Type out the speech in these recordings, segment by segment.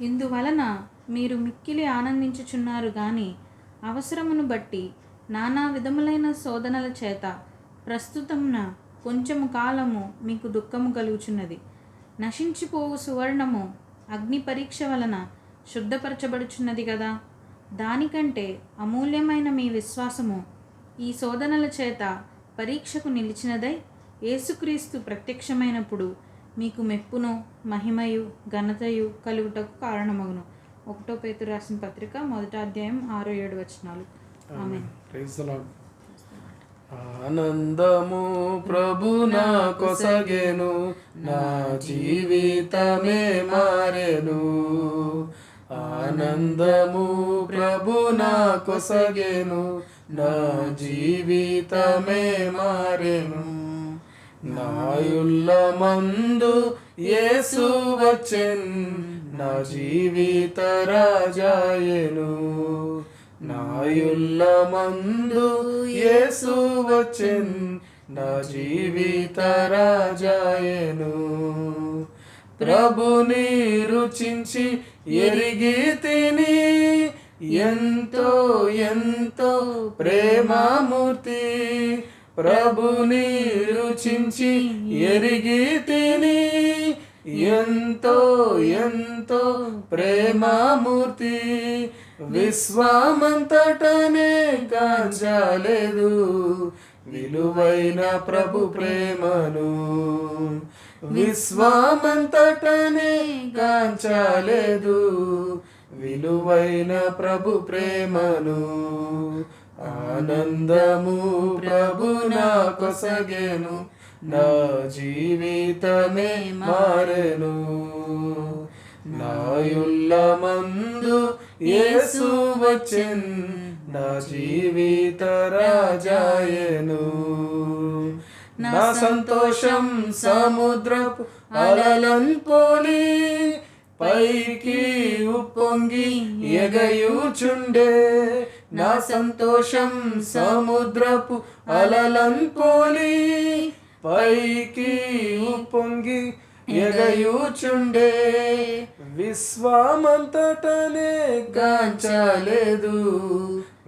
ఇందువలన మీరు మిక్కిలి ఆనందించుచున్నారు గాని అవసరమును బట్టి నానా విధములైన శోధనల చేత ప్రస్తుతమున కొంచెము కాలము మీకు దుఃఖము కలుగుచున్నది. నశించిపోవు సువర్ణము అగ్ని పరీక్ష వలన శుద్ధపరచబడుచున్నది కదా. దానికంటే అమూల్యమైన మీ విశ్వాసము ఈ శోధనల చేత పరీక్షకు నిలిచినదై యేసుక్రీస్తు ప్రత్యక్షమైనప్పుడు మీకు మెప్పును మహిమయు ఘనతయు కలుగుటకు కారణమగును. 1 పేతురు రాసిన పత్రిక 1వ అధ్యాయం 6-7 వచనాలు. ఆమేన్. Praise the lord. ఆనందము ప్రభు నా కొసగెను, నా జీవితమే మారెను. ఆనందము ప్రభు నా కొసగెను, నా జీవితమే మారెను. నాయుల్ల మందు యేసు వచ్చెన్, నా జీవిత రాజాయెను. నాయుల్ల మందు యేసు వచ్చెన్, నా జీవిత రాజాయెను. ప్రభుని రుచించి ఎరిగి తిని, ఎంతో ఎంతో ప్రేమమూర్తి. ప్రభుని రుచించి ఎరిగి తిని, ఎంతో ఎంతో ప్రేమమూర్తి. విశ్వమంతటనే కాంచలేదు విలువైన ప్రభు ప్రేమను. విశ్వమంతటనే కాంచలేదు విలువైన ప్రభు ప్రేమను. ఆనందము ప్రభు నా కొసగెను, నా జీవితమే మారెను. నాయుల్ల మందు యేసు వచ్చెన్, నా జీవిత రాజాయెను. నా సంతోషం సముద్రపు అలలను పోలి, పైకి ఉప్పొంగి ఎగయుచుండే. నా సంతోషం సముద్రపు అలలను పోలి, పైకి ఉప్పొంగి ఎగయుచుండే. విశ్వమంతటనే గాంచలేదు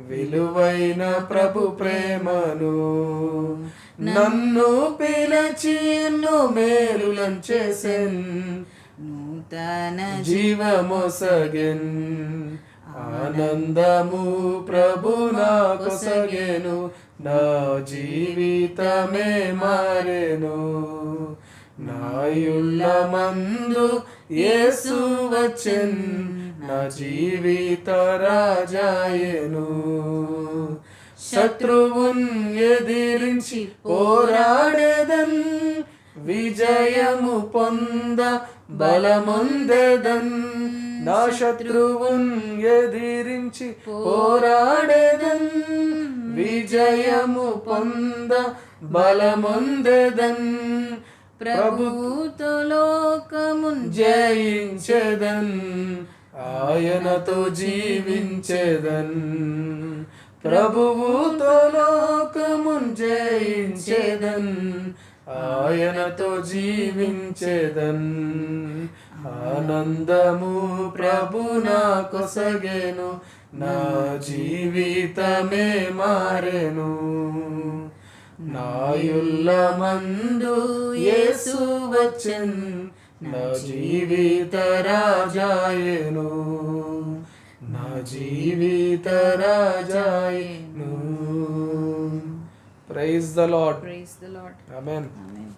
విలువైన ప్రభు ప్రేమను. నన్ను పిలిచి ఎన్నో మేలులను చేసెన్, నూతన జీవమొసగెన్. ఆనందము ప్రభు నా కొసగెను, నా జీవితమే మారెను. నాయుల్ల మందు యేసు వచ్చెన్, నా జీవిత రాజాయెను. శత్రువున్ ఎదిరించి పోరాడేదన్, విజయము పొంద బలముందేదన్. నా శత్రువున్ ఎదిరించి పోరాడేదన్, విజయము పొంద బలముందేదన్. ప్రభుతో లోకమున్ జయించెదన్, ఆయనతో జీవించెదన్. ప్రభువుతో లోకమున్ జయించెదన్, ఆయనతో జీవించెదన్. ఆనందము ప్రభు నా కొసగెను, నా జీవితమే మారెను. నాయుల్ల మందు యేసు వచ్చెన్, నా జీవిత రాజాయెను. నా జీవిత రాజాయెను. Praise the lord. Praise the Lord. ఆమేన్. Amen.